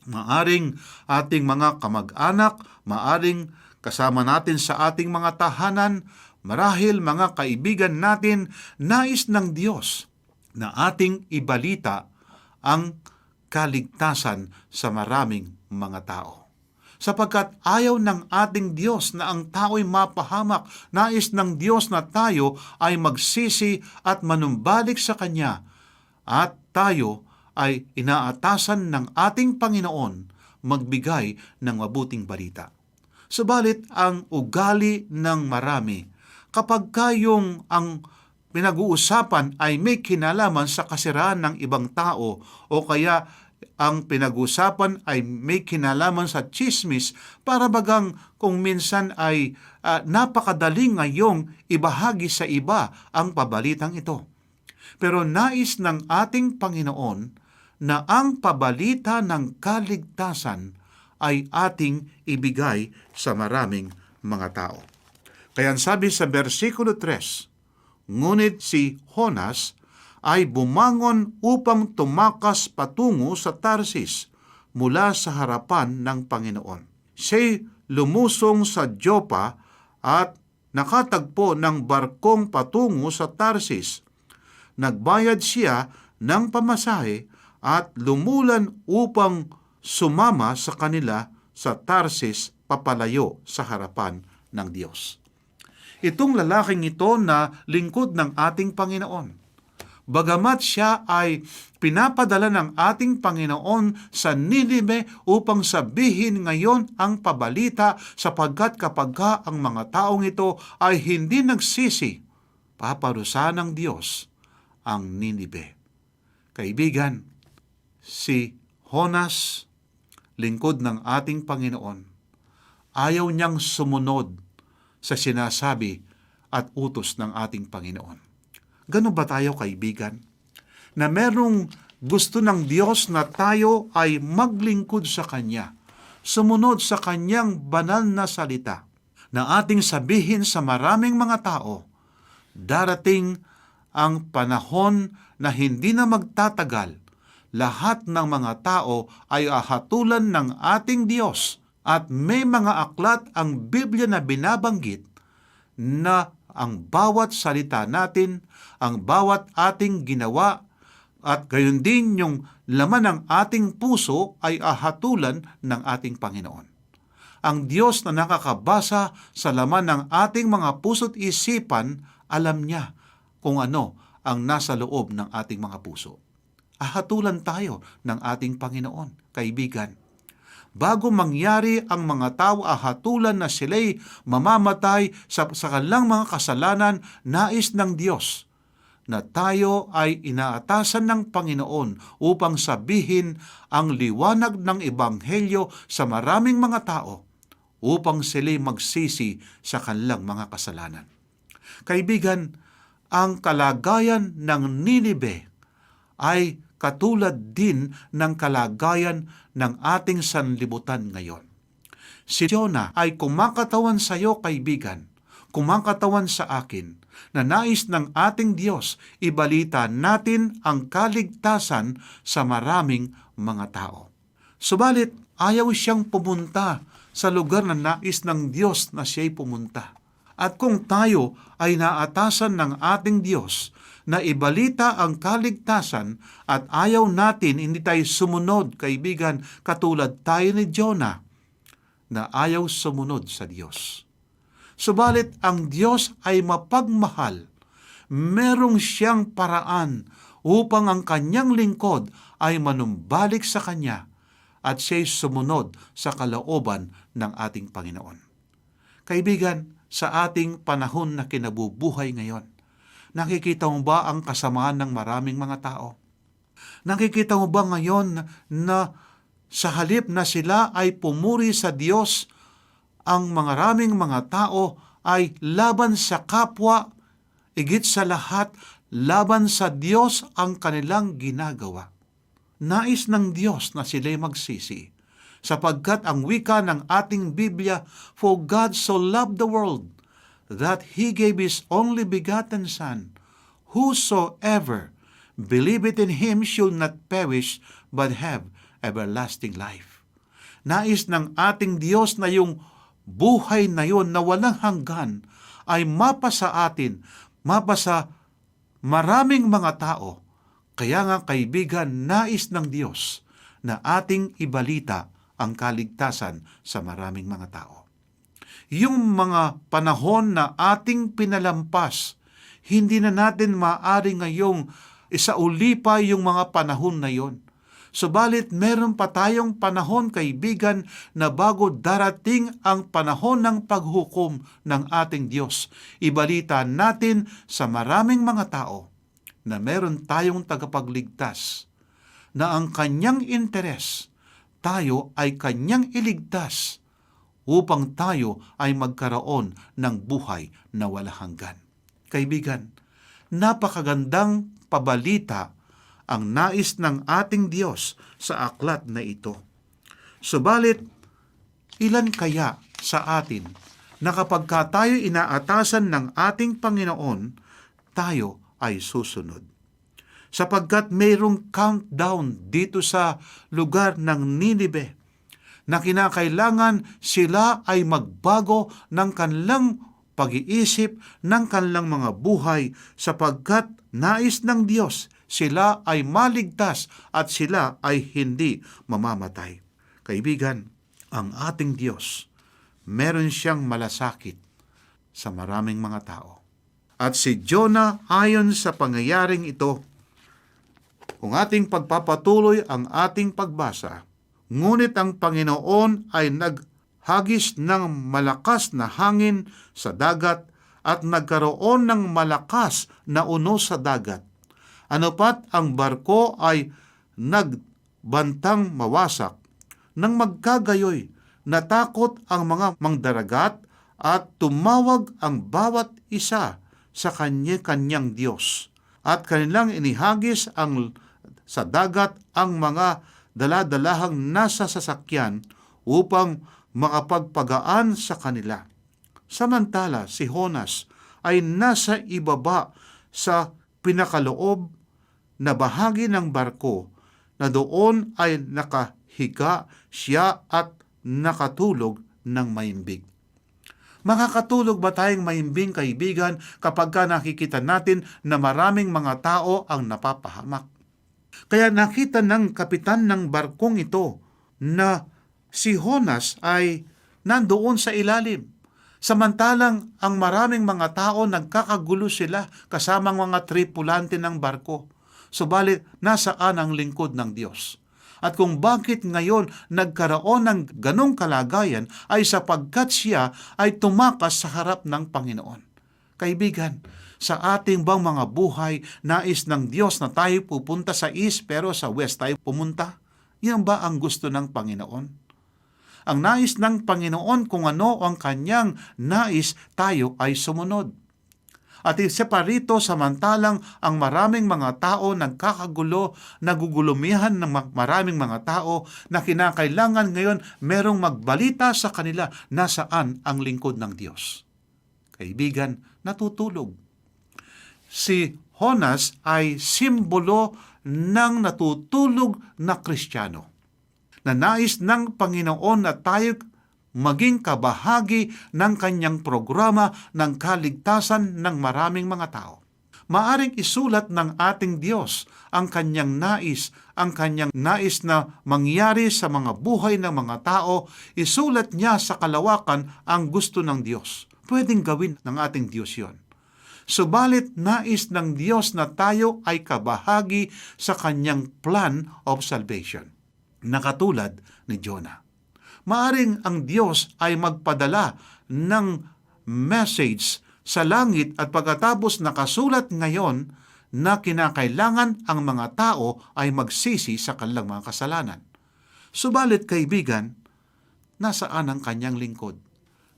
Maaring ating mga kamag-anak, maaring kasama natin sa ating mga tahanan, marahil mga kaibigan natin, nais ng Diyos na ating ibalita ang kaligtasan sa maraming mga tao. Sapagkat ayaw ng ating Diyos na ang tao'y mapahamak, nais ng Diyos na tayo ay magsisi at manumbalik sa Kanya, at tayo ay inaatasan ng ating Panginoon magbigay ng mabuting balita. Subalit ang ugali ng marami, kapag kayong ang pinag-uusapan ay may kinalaman sa kasiraan ng ibang tao o kaya ang pinag-uusapan ay may kinalaman sa chismis para bagang kung minsan ay napakadali ngayong ibahagi sa iba ang pabalitang ito. Pero nais ng ating Panginoon na ang pabalita ng kaligtasan ay ating ibigay sa maraming mga tao. Kaya sabi sa versikulo 3, ngunit si Jonas ay bumangon upang tumakas patungo sa Tarsis mula sa harapan ng Panginoon. Siya'y lumusong sa Joppa at nakatagpo ng barkong patungo sa Tarsis. Nagbayad siya ng pamasahe at lumulan upang sumama sa kanila sa Tarsis papalayo sa harapan ng Diyos. Itong lalaking ito na lingkod ng ating Panginoon, bagamat siya ay pinapadala ng ating Panginoon sa Ninive upang sabihin ngayon ang pabalita, sapagkat kapag ang mga taong ito ay hindi nagsisi, paparusahan ng Diyos ang Ninive. Kaibigan, si Jonas, lingkod ng ating Panginoon, ayaw niyang sumunod sa sinasabi at utos ng ating Panginoon. Ganun ba tayo, kaibigan? Na merong gusto ng Diyos na tayo ay maglingkod sa Kanya, sumunod sa Kanyang banal na salita, na ating sabihin sa maraming mga tao, darating ang panahon na hindi na magtatagal, lahat ng mga tao ay ahatulan ng ating Diyos, at may mga aklat ang Biblia na binabanggit na ang bawat salita natin, ang bawat ating ginawa, at gayon din yung laman ng ating puso ay ahatulan ng ating Panginoon. Ang Diyos na nakakabasa sa laman ng ating mga puso't isipan, alam niya kung ano ang nasa loob ng ating mga puso. Ahatulan tayo ng ating Panginoon, kaibigan. Bago mangyari ang mga tao ahatulan na sila'y mamamatay sa kanilang mga kasalanan, nais ng Diyos na tayo ay inaatasan ng Panginoon upang sabihin ang liwanag ng Ebanghelyo sa maraming mga tao upang sila'y magsisi sa kanilang mga kasalanan. Kaibigan, ang kalagayan ng Ninive ay katulad din ng kalagayan ng ating sanlibutan ngayon. Si Jonah ay kumakatawan sa iyo, kaibigan, kumakatawan sa akin, na nais ng ating Diyos ibalita natin ang kaligtasan sa maraming mga tao. Subalit, ayaw siyang pumunta sa lugar na nais ng Diyos na siya'y pumunta. At kung tayo ay naatasan ng ating Diyos na ibalita ang kaligtasan at ayaw natin, hindi tayo sumunod, kaibigan, katulad tayo ni Jonah na ayaw sumunod sa Diyos. Subalit ang Diyos ay mapagmahal. Merong siyang paraan upang ang kanyang lingkod ay manumbalik sa kanya at siya'y sumunod sa kalooban ng ating Panginoon. Kaibigan, sa ating panahon na kinabubuhay ngayon, nakikita mo ba ang kasamaan ng maraming mga tao? Nakikita mo ba ngayon na sa halip na sila ay pumuri sa Diyos, ang maraming mga tao ay laban sa kapwa, igit sa lahat, laban sa Diyos ang kanilang ginagawa. Nais ng Diyos na sila'y magsisi, sapagkat ang wika ng ating Biblia, for God so loved the world, that He gave His only begotten Son, whosoever believeth in Him should not perish, but have everlasting life. Nais ng ating Diyos na yung buhay na yun na walang hanggan ay mapa sa atin, mapa sa maraming mga tao. Kaya nga, kaibigan, nais ng Diyos na ating ibalita ang kaligtasan sa maraming mga tao. Yung mga panahon na ating pinalampas, hindi na natin maaari ngayong isauli pa yung mga panahon na yon. Subalit meron pa tayong panahon, kaibigan, na bago darating ang panahon ng paghukom ng ating Diyos. Ibalita natin sa maraming mga tao na meron tayong tagapagligtas, na ang kanyang interes, tayo ay kanyang iligtas upang tayo ay magkaroon ng buhay na walang hanggan. Kaibigan, napakagandang pabalita ang nais ng ating Diyos sa aklat na ito. Subalit, ilan kaya sa atin na kapag tayo inaatasan ng ating Panginoon, tayo ay susunod? Sapagkat mayroong countdown dito sa lugar ng Ninive na kinakailangan sila ay magbago ng kanilang pag-iisip, ng kanilang mga buhay, sapagkat nais ng Diyos sila ay maligtas at sila ay hindi mamamatay. Kaibigan, ang ating Diyos, meron siyang malasakit sa maraming mga tao. At si Jonah, ayon sa pangyayaring ito, kung ating pagpapatuloy ang ating pagbasa, ngunit ang Panginoon ay naghagis ng malakas na hangin sa dagat at nagkaroon ng malakas na unos sa dagat. Anupat ang barko ay nagbantang mawasak. Nang magkagayoy, natakot ang mga mangdaragat at tumawag ang bawat isa sa kanya-kanyang Diyos. At kanilang inihagis sa dagat ang mga daladalahang nasa sasakyan upang makapagpagaan sa kanila. Samantala, si Jonas ay nasa ibaba sa pinakaloob na bahagi ng barko na doon ay nakahiga siya at nakatulog ng maimbing. Makakatulog ba tayong maimbing, kaibigan, kapag nakikita natin na maraming mga tao ang napapahamak? Kaya nakita ng kapitan ng barkong ito na si Jonas ay nandoon sa ilalim. Samantalang ang maraming mga tao nagkakagulo sila kasamang mga tripulante ng barko. Subalit, nasaan ang lingkod ng Diyos? At kung bakit ngayon nagkaroon ng ganong kalagayan ay sapagkat siya ay tumakas sa harap ng Panginoon. Kaibigan, sa ating bang mga buhay, nais ng Diyos na tayo pupunta sa east pero sa west tayo pumunta? Yan ba ang gusto ng Panginoon? Ang nais ng Panginoon, kung ano ang kanyang nais, tayo ay sumunod. At isa pa rito, samantalang ang maraming mga tao nagkakagulo, nagugulumihan ng maraming mga tao na kinakailangan ngayon merong magbalita sa kanila nasaan ang lingkod ng Diyos. Kaibigan, natutulog. Si Jonas ay simbolo ng natutulog na Kristiyano, na nais ng Panginoon na tayo maging kabahagi ng kanyang programa ng kaligtasan ng maraming mga tao. Maaring isulat ng ating Diyos ang kanyang nais na mangyari sa mga buhay ng mga tao, isulat niya sa kalawakan ang gusto ng Diyos. Pwedeng gawin ng ating Diyos yon. Subalit nais ng Diyos na tayo ay kabahagi sa kanyang plan of salvation, na katulad ni Jonah. Maaring ang Diyos ay magpadala ng message sa langit at pagkatapos nakasulat ngayon na kinakailangan ang mga tao ay magsisi sa kanilang mga kasalanan. Subalit, kaibigan, nasaan ang kanyang lingkod?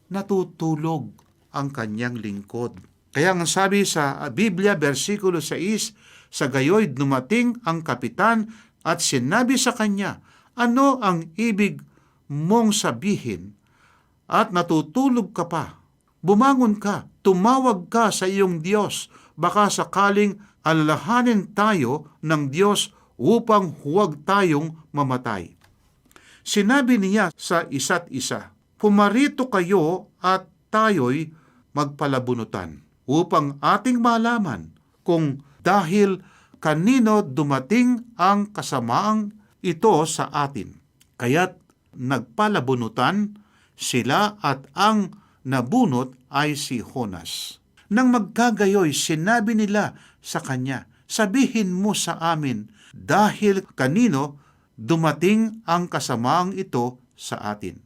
Natutulog ang kanyang lingkod. Kaya ang sabi sa Biblia, versikulo 6, sa gayoy dumating ang kapitan at sinabi sa kanya, ano ang ibig mong sabihin at natutulog ka pa? Bumangon ka, tumawag ka sa iyong Diyos, baka sakaling alalahanin tayo ng Diyos upang huwag tayong mamatay. Sinabi niya sa isa't isa, pumarito kayo at tayo'y magpalabunutan upang ating malaman kung dahil kanino dumating ang kasamaang ito sa atin. Kaya't nagpalabunutan sila at ang nabunot ay si Jonas. Nang magkagayoy, sinabi nila sa kanya, sabihin mo sa amin dahil kanino dumating ang kasamaang ito sa atin.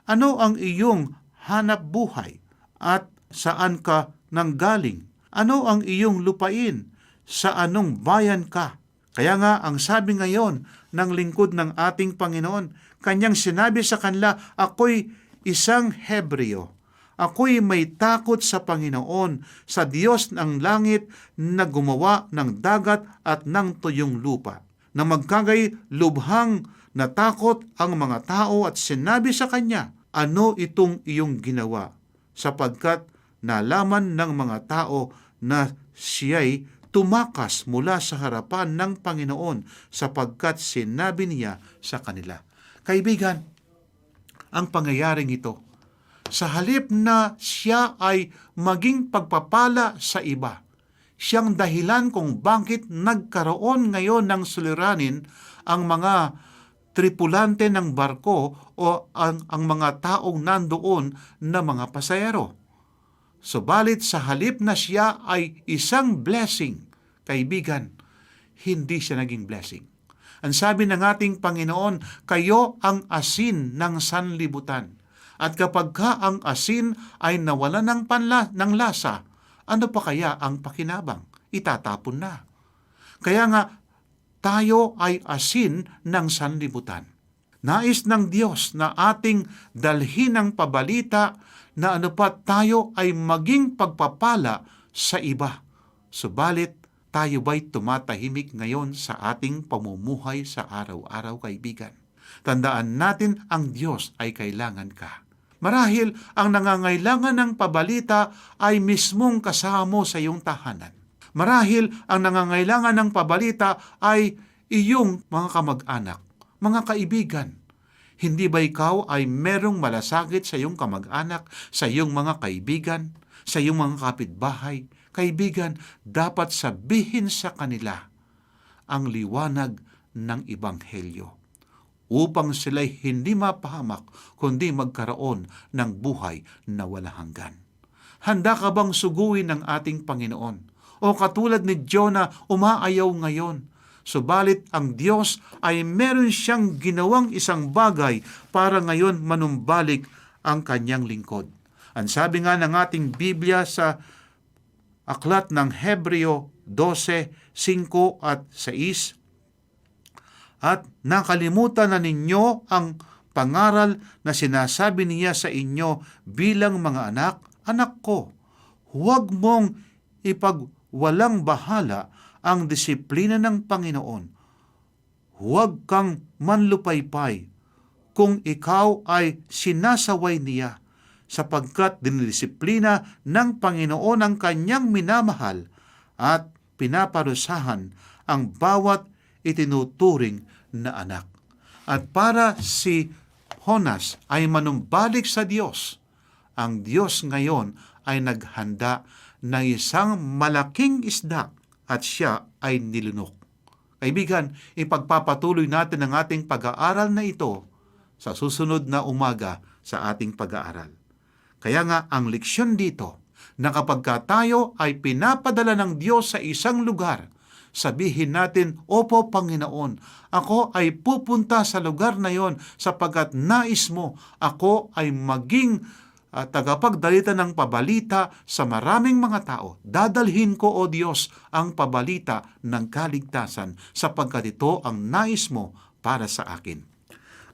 Ano ang iyong hanap buhay at saan ka nanggaling? Ano ang iyong lupain? Sa anong bayan ka? Kaya nga ang sabi ngayon ng lingkod ng ating Panginoon, kanyang sinabi sa kanila, ako'y isang Hebreo. Ako'y may takot sa Panginoon, sa Diyos ng langit na gumawa ng dagat at ng tuyong lupa. Na magkagay lubhang natakot ang mga tao at sinabi sa kanya, ano itong iyong ginawa? Sapagkat nalaman ng mga tao na siya'y tumakas mula sa harapan ng Panginoon sapagkat sinabi niya sa kanila. Kaibigan, ang pangyayaring ito, sa halip na siya ay maging pagpapala sa iba, siyang dahilan kung bakit nagkaroon ngayon ng suliranin ang mga tripulante ng barko o ang mga taong nandoon na mga pasahero. Subalit sa halip na siya ay isang blessing, kaibigan, hindi siya naging blessing. Ang sabi ng ating Panginoon, kayo ang asin ng sanlibutan. At kapag ka ang asin ay nawala ng lasa, ano pa kaya ang pakinabang? Itatapon na. Kaya nga, tayo ay asin ng sanlibutan. Nais ng Diyos na ating dalhin ang pabalita na ano pa tayo ay maging pagpapala sa iba. Subalit, tayo ba'y tumatahimik ngayon sa ating pamumuhay sa araw-araw, kaibigan? Tandaan natin ang Diyos ay kailangan ka. Marahil ang nangangailangan ng pabalita ay mismong kasama sa iyong tahanan. Marahil ang nangangailangan ng pabalita ay iyong mga kamag-anak, mga kaibigan. Hindi ba ikaw ay merong malasakit sa iyong kamag-anak, sa iyong mga kaibigan, sa iyong mga kapitbahay? Kaibigan, dapat sabihin sa kanila ang liwanag ng Ebanghelyo upang sila'y hindi mapahamak kundi magkaroon ng buhay na walang hanggan. Handa ka bang suguin ng ating Panginoon? O katulad ni Jonah, umaayaw ngayon. Subalit ang Diyos ay meron siyang ginawang isang bagay para ngayon manumbalik ang kanyang lingkod. Ang sabi nga ng ating Biblia sa aklat ng Hebreo 12:5 at 6, at nakalimutan na ninyo ang pangaral na sinasabi niya sa inyo bilang mga anak, anak ko, huwag mong ipagwalang bahala ang disiplina ng Panginoon. Huwag kang manlupaypay kung ikaw ay sinasaway niya, sapagkat dinidisiplina ng Panginoon ang kanyang minamahal at pinaparusahan ang bawat itinuturing na anak. At para si Jonas ay manumbalik sa Diyos, ang Diyos ngayon ay naghanda ng isang malaking isda at siya ay nilunok. Kaibigan, ipagpapatuloy natin ang ating pag-aaral na ito sa susunod na umaga sa ating pag-aaral. Kaya nga, ang leksyon dito, na kapag tayo ay pinapadala ng Diyos sa isang lugar, sabihin natin, opo Panginoon, ako ay pupunta sa lugar na yon sapagkat nais mo ako ay maging tagapagdalita ng pabalita sa maraming mga tao. Dadalhin ko, o Diyos, ang pabalita ng kaligtasan sapagkat ito ang nais mo para sa akin.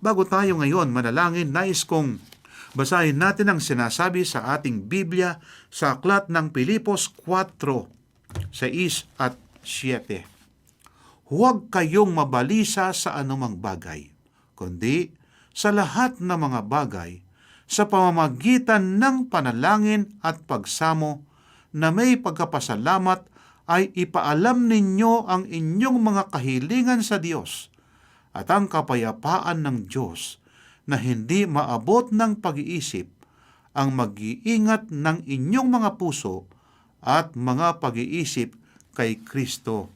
Bago tayo ngayon manalangin, nais kong basahin natin ang sinasabi sa ating Biblia sa aklat ng Pilipos 4:6 at 7. Huwag kayong mabalisa sa anumang bagay, kundi sa lahat ng mga bagay, sa pamamagitan ng panalangin at pagsamo na may pagkapasalamat ay ipaalam ninyo ang inyong mga kahilingan sa Diyos, at ang kapayapaan ng Diyos na hindi maabot ng pag-iisip ang mag-iingat ng inyong mga puso at mga pag-iisip kay Kristo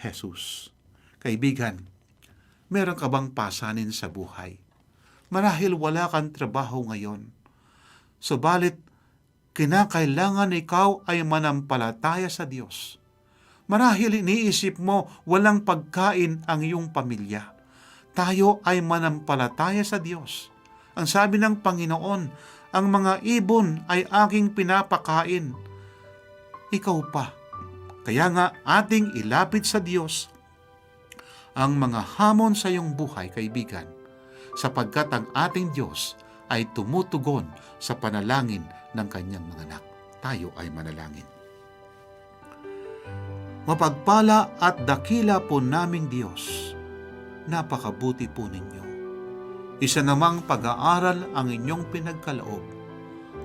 Jesus. Kaibigan, meron ka bang pasanin sa buhay? Marahil wala kang trabaho ngayon. Subalit, kinakailangan ikaw ay manampalataya sa Diyos. Marahil iniisip mo walang pagkain ang iyong pamilya. tayo ay manampalataya sa Diyos. Ang sabi ng Panginoon, ang mga ibon ay aking pinapakain. Ikaw pa. Kaya nga ating ilapit sa Diyos ang mga hamon sa iyong buhay, kaibigan, sapagkat ang ating Diyos ay tumutugon sa panalangin ng kanyang mga anak. Tayo ay manalangin. Mapagpala at dakila po naming Diyos, napakabuti po ninyo. Isa namang pag-aaral ang inyong pinagkaloob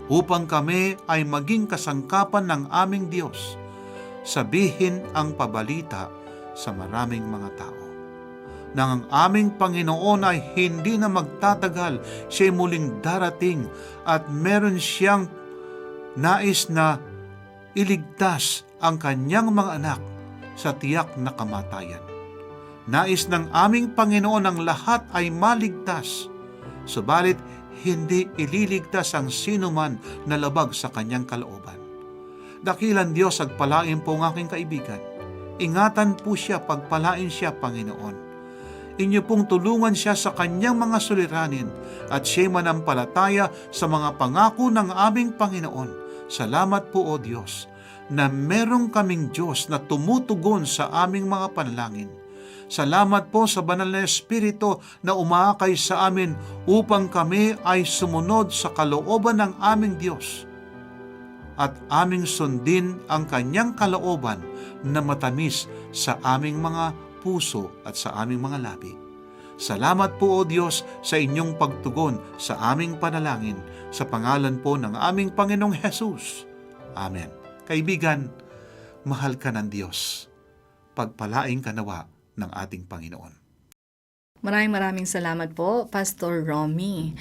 upang kami ay maging kasangkapan ng aming Diyos, sabihin ang pabalita sa maraming mga tao. Nang ang aming Panginoon ay hindi na magtatagal, siya'y muling darating at meron siyang nais na iligtas ang kanyang mga anak sa tiyak na kamatayan. Nais ng aming Panginoon ang lahat ay maligtas, subalit hindi ililigtas ang sinuman na labag sa kanyang kalooban. Dakilan Diyos, agpalain po ang aking kaibigan. Ingatan po siya, pagpalain siya, Panginoon. Inyo pong tulungan siya sa kanyang mga suliranin at siya'y manampalataya sa mga pangako ng aming Panginoon. Salamat po, O Diyos, na merong kaming Diyos na tumutugon sa aming mga panalangin. Salamat po sa banal na Espiritu na umaakay sa amin upang kami ay sumunod sa kalooban ng aming Diyos at aming sundin ang kanyang kalooban na matamis sa aming mga puso at sa aming mga labi. Salamat po, O Diyos, sa inyong pagtugon sa aming panalangin sa pangalan po ng aming Panginoong Hesus. Amen. Kaibigan, mahal ka ng Diyos. Pagpalaing ka nawa ng ating Panginoon. Maraming salamat po, Pastor Romy.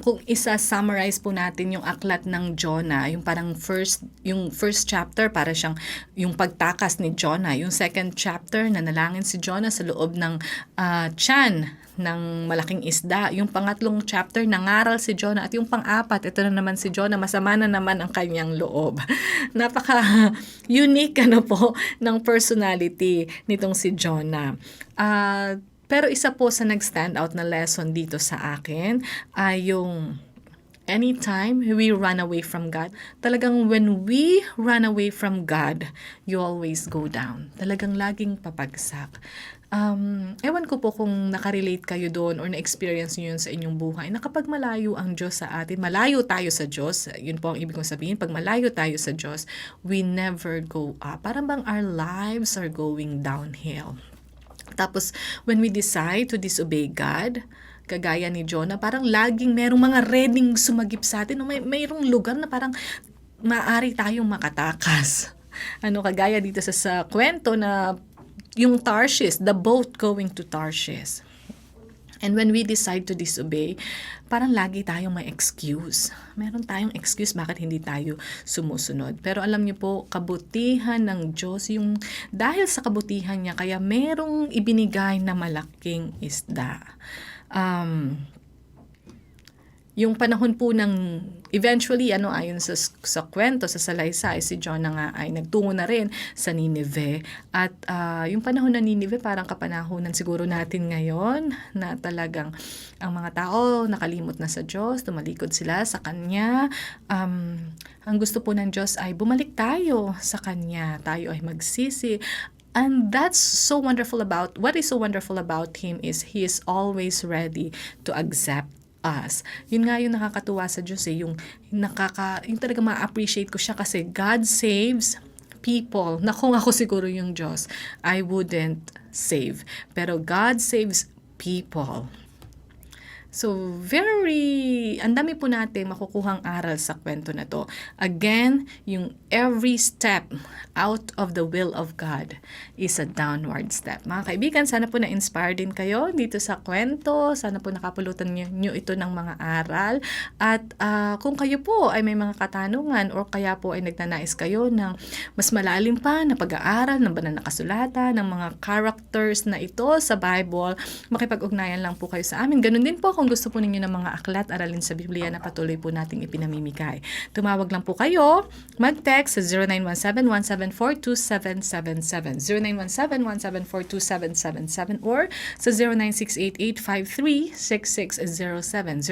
Kung isa-summarize po natin yung aklat ng Jonah, yung parang yung first chapter, para siyang yung pagtakas ni Jonah. Yung second chapter, nanalangin si Jonah sa loob ng tiyan ng malaking isda. Yung pangatlong chapter, nangaral si Jonah. At yung pang-apat, ito na naman si Jonah, masama na naman ang kanyang loob. Napaka-unique po ng personality nitong si Jonah. Pero isa po sa nag-stand out na lesson dito sa akin ay yung anytime we run away from God, talagang when we run away from God, you always go down. Talagang laging papagsak. Ewan ko po kung nakarelate kayo doon or na-experience nyo yun sa inyong buhay, na kapag malayo ang Diyos sa atin, malayo tayo sa Diyos, yun po ang ibig kong sabihin, pag malayo tayo sa Diyos, we never go up. Parang bang our lives are going downhill. Tapos, when we decide to disobey God, kagaya ni Jonah, parang laging merong mga reading sumagip sa atin. Mayroong lugar na parang maaari tayong makatakas. Kagaya dito sa kwento na yung Tarshish, the boat going to Tarshish. And when we decide to disobey, parang lagi tayong may excuse. Meron tayong excuse bakit hindi tayo sumusunod. Pero alam niyo po, kabutihan ng Diyos, yung dahil sa kabutihan niya, kaya merong ibinigay na malaking isda. Yung panahon po ng eventually, ayon sa kwento, sa salaysay, si Jonah nga ay nagtungo na rin sa Nineveh. At yung panahon ng Nineveh, parang kapanahonan siguro natin ngayon, na talagang ang mga tao nakalimot na sa Diyos, tumalikod sila sa Kanya. Ang gusto po ng Diyos ay bumalik tayo sa Kanya, tayo ay magsisi. And what is so wonderful about Him is He is always ready to accept us. Yun nga yung nakakatuwa sa Diyos yung talaga ma-appreciate ko siya kasi God saves people. Na kung ako siguro yung Diyos, I wouldn't save. Pero God saves people. So, ang dami po natin makukuhang aral sa kwento na to. Again, yung every step out of the will of God is a downward step. Mga kaibigan, sana po na-inspire din kayo dito sa kwento. Sana po nakapulutan nyo ito ng mga aral. At kung kayo po ay may mga katanungan or kaya po ay nagnanais kayo ng mas malalim pa na pag-aaral ng banal na kasulatan, ng mga characters na ito sa Bible, makipag-ugnayan lang po kayo sa amin. Ganun din po kung kung gusto po ninyo ng mga aklat, aralin sa Biblia na patuloy po nating ipinamimigay. Tumawag lang po kayo, mag-text sa 0917-174-2777, 0917-174-2777, or sa 0968-853-6607,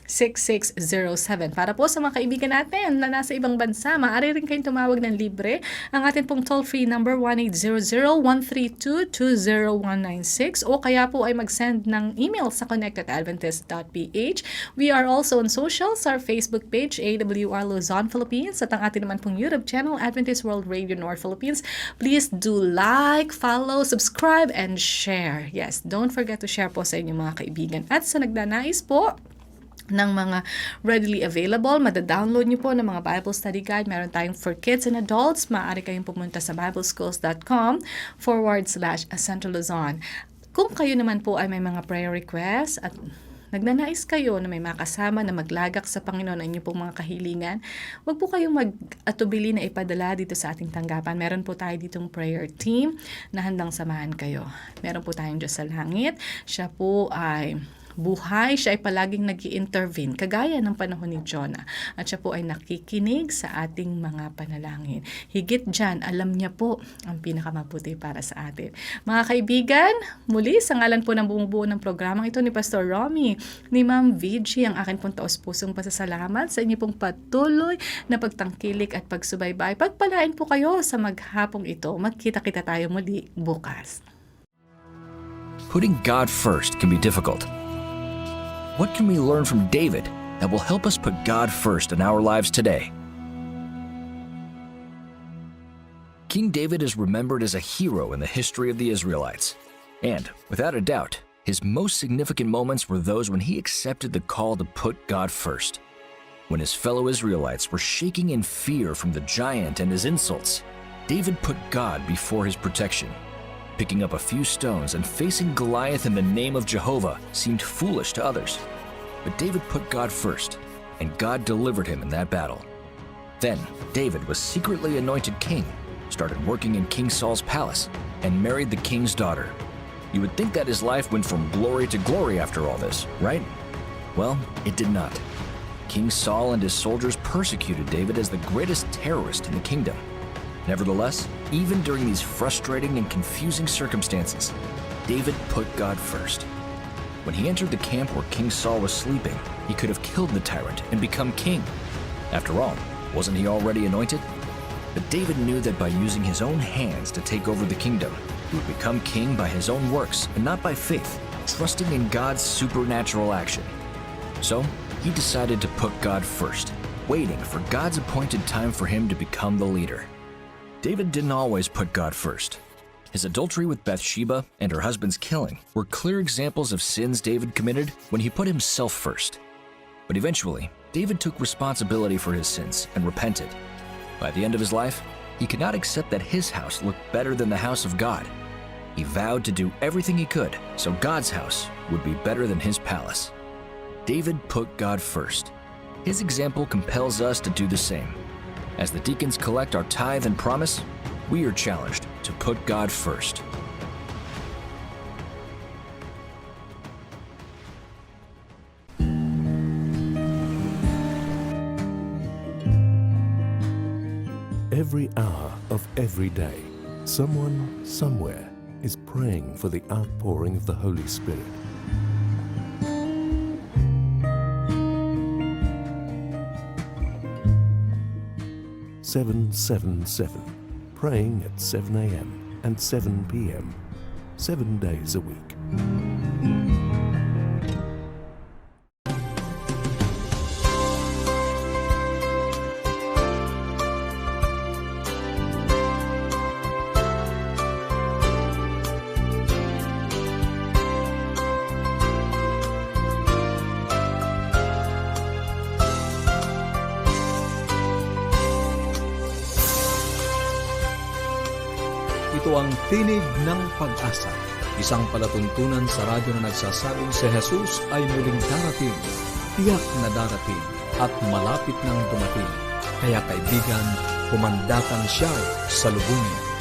0968-853-6607. Para po sa mga kaibigan natin na nasa ibang bansa, maaari rin kayong tumawag ng libre. Ang atin pong toll-free number 1-800-132-20196, o kaya po ay mag-send ng email sa connect@adventist.ph. We are also on socials, our Facebook page, AWR Luzon, Philippines, at ang atin naman pong YouTube channel, Adventist World Radio North Philippines. Please do like, follow, subscribe, and share. Yes, don't forget to share po sa inyong mga kaibigan. At sa nagdanais po ng mga readily available, madadownload nyo po ng mga Bible Study Guide. Meron tayong for kids and adults. Maaari kayong pumunta sa bibleschools.com/Central Luzon. Kung kayo naman po ay may mga prayer requests at nagnanais kayo na may makasama na maglagak sa Panginoon ang inyong pong mga kahilingan, huwag po kayong mag-atubili na ipadala dito sa ating tanggapan. Meron po tayo ditong prayer team na handang samahan kayo. Meron po tayong Diyos sa langit. Siya po ay buhay, siya ay palaging nag-i-intervene, kagaya ng panahon ni Jonah. At siya po ay nakikinig sa ating mga panalangin. Higit dyan, alam niya po ang pinakamabuti para sa atin. Mga kaibigan, muli sa ngalan po ng bumubuo ng programang ito ni Pastor Romy, ni Ma'am Vigi, ang akin pong taos-pusong pasasalamat sa inyo pong patuloy na pagtangkilik at pagsubaybay. Pagpalain po kayo sa maghapong ito. Magkita-kita tayo muli bukas. Putting God first can be difficult. What can we learn from David that will help us put God first in our lives today? King David is remembered as a hero in the history of the Israelites. And, without a doubt, his most significant moments were those when he accepted the call to put God first. When his fellow Israelites were shaking in fear from the giant and his insults, David put God before his protection. Picking up a few stones and facing Goliath in the name of Jehovah seemed foolish to others. But David put God first, and God delivered him in that battle. Then, David was secretly anointed king, started working in King Saul's palace, and married the king's daughter. You would think that his life went from glory to glory after all this, right? Well, it did not. King Saul and his soldiers persecuted David as the greatest terrorist in the kingdom. Nevertheless, even during these frustrating and confusing circumstances, David put God first. When he entered the camp where King Saul was sleeping, he could have killed the tyrant and become king. After all, wasn't he already anointed? But David knew that by using his own hands to take over the kingdom, he would become king by his own works and not by faith, trusting in God's supernatural action. So, he decided to put God first, waiting for God's appointed time for him to become the leader. David didn't always put God first. His adultery with Bathsheba and her husband's killing were clear examples of sins David committed when he put himself first. But eventually, David took responsibility for his sins and repented. By the end of his life, he could not accept that his house looked better than the house of God. He vowed to do everything he could so God's house would be better than his palace. David put God first. His example compels us to do the same. As the deacons collect our tithe and promise, we are challenged to put God first. Every hour of every day, someone, somewhere, is praying for the outpouring of the Holy Spirit. 777, praying at 7 a.m. and 7 p.m., 7 days a week. Ito ang Tinig ng Pag-asa, isang palatuntunan sa radyo na nagsasabing si Jesus ay muling darating, tiyak na darating, at malapit nang dumating. Kaya kaibigan, pumandakan siya sa lubungin.